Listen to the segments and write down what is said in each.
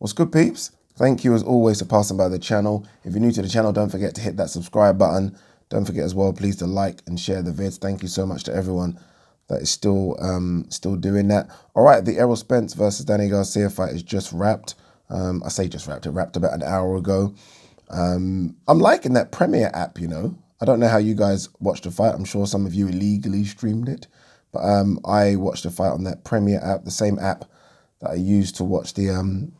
What's good, peeps? Thank you as always for passing by the channel. If you're new to the channel, don't forget to hit that subscribe button. Don't forget as well, please, to like and share the vids. Thank you so much to everyone that is still doing that. All right, the Errol Spence versus Danny Garcia fight is just wrapped. I say just wrapped. It wrapped about an hour ago. I'm liking that Premiere app, you know. I don't know how you guys watched the fight. I'm sure some of you illegally streamed it. But I watched the fight on that Premiere app, the same app that I used to watch the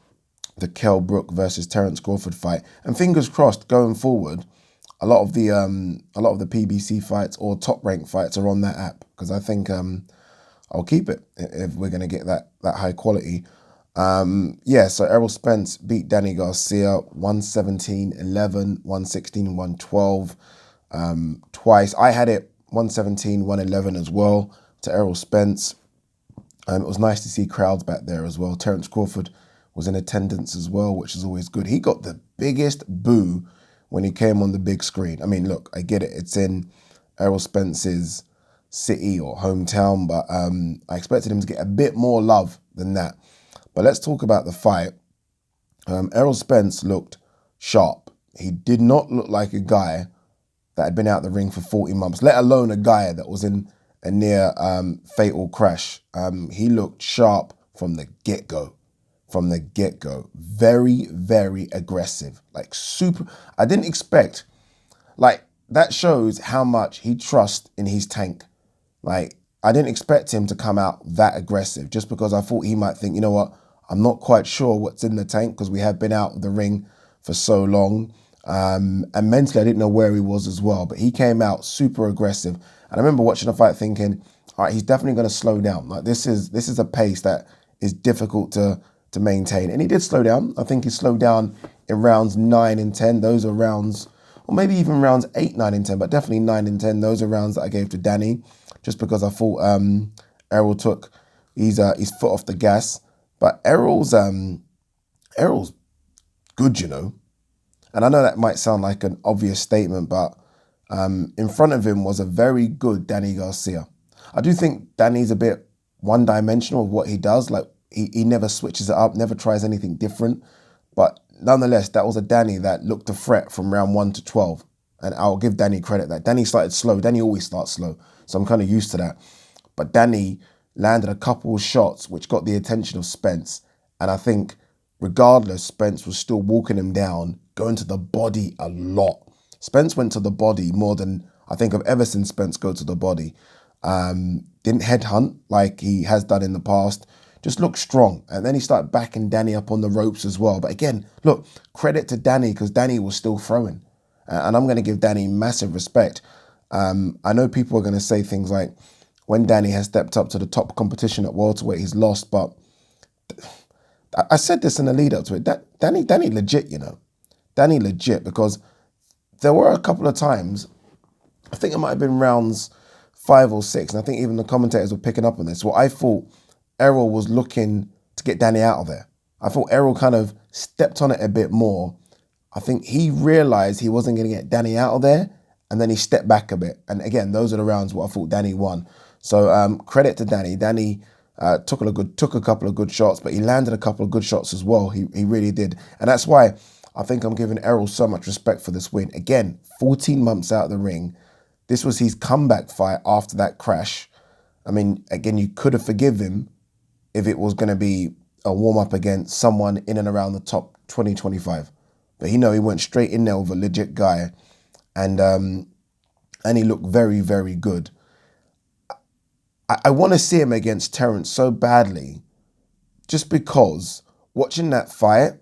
Kell Brook versus Terence Crawford fight. And fingers crossed, going forward, a lot of the PBC fights or top rank fights are on that app, because I think I'll keep it if we're gonna get that high quality. Yeah, so Errol Spence beat Danny Garcia 117-11, 116-112 twice. I had it 117-111 as well to Errol Spence. It was nice to see crowds back there as well. Terence Crawford was in attendance as well, which is always good. He got the biggest boo when he came on the big screen. I mean, look, I get it. It's in Errol Spence's city or hometown, but I expected him to get a bit more love than that. But let's talk about the fight. Errol Spence looked sharp. He did not look like a guy that had been out the ring for 40 months, let alone a guy that was in a near fatal crash. He looked sharp from the get-go. Very, very aggressive, like super. I didn't expect, like, that shows how much he trusts in his tank. Like, I didn't expect him to come out that aggressive, just because I thought he might think, you know what, I'm not quite sure what's in the tank, because we have been out of the ring for so long. And mentally, I didn't know where he was as well, but he came out super aggressive. And I remember watching the fight thinking, all right, he's definitely going to slow down. Like, this is a pace that is difficult to maintain. And he did slow down. I think he slowed down in rounds 9 and 10. Those are rounds, or maybe even rounds 8, 9 and 10, but definitely 9 and 10. Those are rounds that I gave to Danny, just because I thought Errol took his foot off the gas. But Errol's good, you know. And I know that might sound like an obvious statement, but in front of him was a very good Danny Garcia. I do think Danny's a bit one-dimensional with what he does. Like, he never switches it up, never tries anything different. But nonetheless, that was a Danny that looked a threat from round 1 to 12. And I'll give Danny credit that. Danny started slow. Danny always starts slow, so I'm kind of used to that. But Danny landed a couple of shots which got the attention of Spence. And I think regardless, Spence was still walking him down, going to the body a lot. Spence went to the body more than I think I've ever seen Spence go to the body. Didn't headhunt like he has done in the past. Just looked strong. And then he started backing Danny up on the ropes as well. But again, look, credit to Danny, because Danny was still throwing. And I'm going to give Danny massive respect. I know people are going to say things like, when Danny has stepped up to the top competition at welterweight, he's lost. But I said this in the lead up to it. Danny legit, you know. Danny legit, because there were a couple of times, I think it might have been rounds 5 or 6, and I think even the commentators were picking up on this, where I thought Errol was looking to get Danny out of there. I thought Errol kind of stepped on it a bit more. I think he realized he wasn't going to get Danny out of there, and then he stepped back a bit. And again, those are the rounds where I thought Danny won. So credit to Danny. Danny took a couple of good shots, but he landed a couple of good shots as well. He really did. And that's why I think I'm giving Errol so much respect for this win. Again, 14 months out of the ring. This was his comeback fight after that crash. I mean, again, you could have forgiven him if it was going to be a warm-up against someone in and around the top 20, 25. But he went straight in there with a legit guy. And he looked very, very good. I want to see him against Terence so badly, just because watching that fight,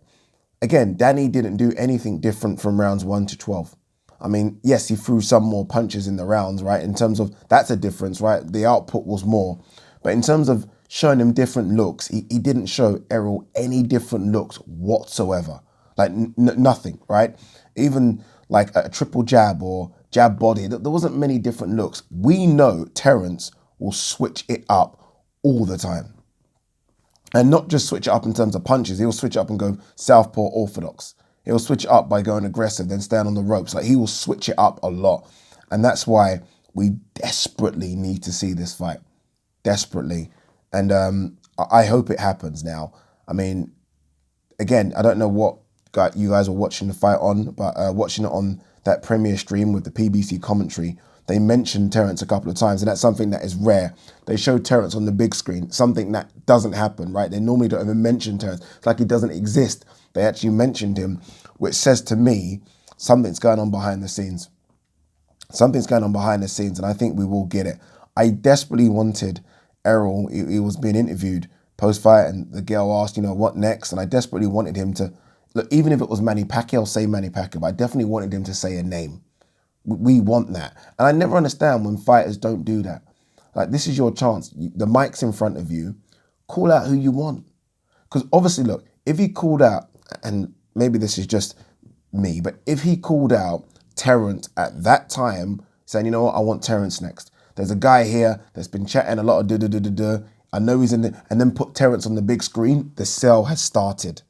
again, Danny didn't do anything different from rounds 1 to 12. I mean, yes, he threw some more punches in the rounds, right? In terms of, that's a difference, right? The output was more. But in terms of showing him different looks, he didn't show Errol any different looks whatsoever. Like nothing, right? Even like a triple jab or jab body, there wasn't many different looks. We know Terence will switch it up all the time. And not just switch it up in terms of punches, he'll switch up and go southpaw orthodox. He'll switch it up by going aggressive, then stand on the ropes. Like, he will switch it up a lot. And that's why we desperately need to see this fight. Desperately. And I hope it happens now. I mean, again, I don't know what you guys were watching the fight on, but watching it on that premiere stream with the PBC commentary, they mentioned Terence a couple of times, and that's something that is rare. They showed Terence on the big screen, something that doesn't happen, right? They normally don't even mention Terence. It's like he doesn't exist. They actually mentioned him, which says to me something's going on behind the scenes. Something's going on behind the scenes, and I think we will get it. I desperately wanted Errol, he was being interviewed post-fight, and the girl asked, what next? And I desperately wanted him to, look, even if it was Manny Pacquiao, say Manny Pacquiao, but I definitely wanted him to say a name. We want that. And I never understand when fighters don't do that. Like, this is your chance. The mic's in front of you. Call out who you want. Because obviously, look, if he called out, and maybe this is just me, but if he called out Terence at that time, saying, you know what, I want Terence next. There's a guy here that's been chatting a lot of da-da-da-da-da. I know he's in the, and then put Terence on the big screen, the sale has started.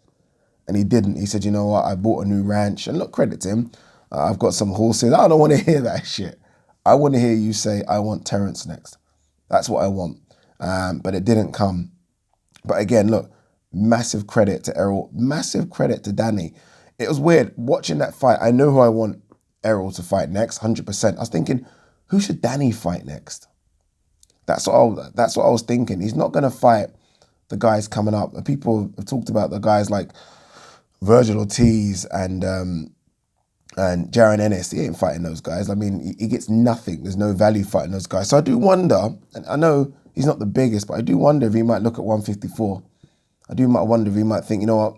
And he didn't. He said, you know what, I bought a new ranch. And look, credit to him. I've got some horses. I don't want to hear that shit. I want to hear you say, I want Terence next. That's what I want. But it didn't come. But again, look, massive credit to Errol. Massive credit to Danny. It was weird. Watching that fight, I know who I want Errol to fight next, 100%. I was thinking, who should Danny fight next? That's what I was thinking. He's not going to fight the guys coming up. People have talked about the guys like Virgil Ortiz and Jaron Ennis. He ain't fighting those guys. I mean, he gets nothing. There's no value fighting those guys. So I do wonder, and I know he's not the biggest, but I do wonder if he might look at 154. I do wonder if he might think, you know what,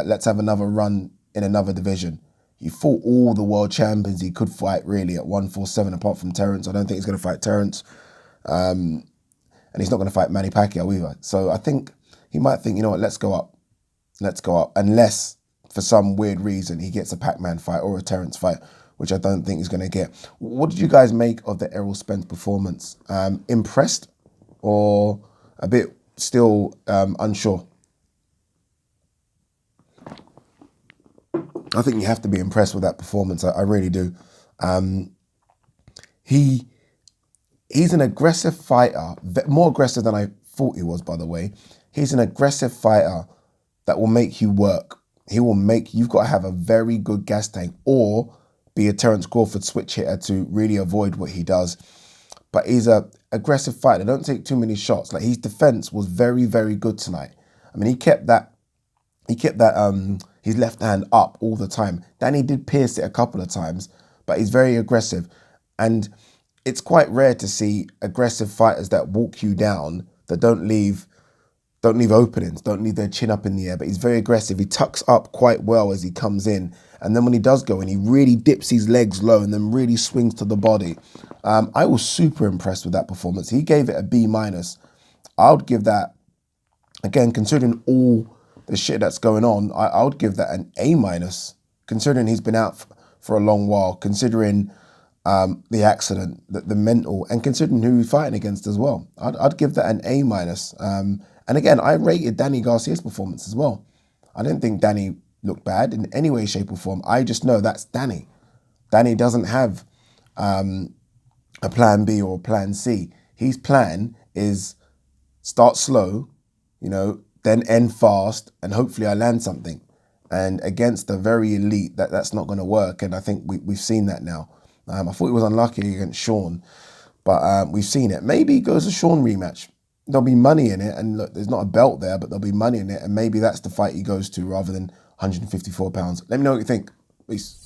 let's have another run in another division. He fought all the world champions he could fight, really, at 147, apart from Terence. I don't think he's going to fight Terence. And he's not going to fight Manny Pacquiao either. So I think he might think, you know what, let's go up. Let's go up. Unless, for some weird reason, he gets a Pac-Man fight or a Terence fight, which I don't think he's going to get. What did you guys make of the Errol Spence performance? Impressed or a bit still unsure? I think you have to be impressed with that performance. I really do. He's an aggressive fighter, more aggressive than I thought he was, by the way. He's an aggressive fighter that will make you work. You've got to have a very good gas tank or be a Terence Crawford switch hitter to really avoid what he does. But he's a aggressive fighter. Don't take too many shots. Like, his defense was very, very good tonight. I mean, he kept that his left hand up all the time. Danny did pierce it a couple of times, but he's very aggressive. And it's quite rare to see aggressive fighters that walk you down, that don't leave openings, don't leave their chin up in the air, but he's very aggressive. He tucks up quite well as he comes in. And then when he does go in, he really dips his legs low and then really swings to the body. I was super impressed with that performance. He gave it a B-. I would give that, again, considering all the shit that's going on, I would give that an A-, considering he's been out for a long while, considering the accident, the mental, and considering who he's fighting against as well. I'd give that an A-. And again, I rated Danny Garcia's performance as well. I didn't think Danny looked bad in any way, shape or form. I just know that's Danny. Danny doesn't have a plan B or a plan C. His plan is start slow, then end fast, and hopefully I land something. And against the very elite, that's not going to work. And I think we've seen that now. I thought he was unlucky against Sean, but we've seen it. Maybe he goes to Sean rematch. There'll be money in it, and look, there's not a belt there, but there'll be money in it, and maybe that's the fight he goes to rather than 154 pounds. Let me know what you think. Peace.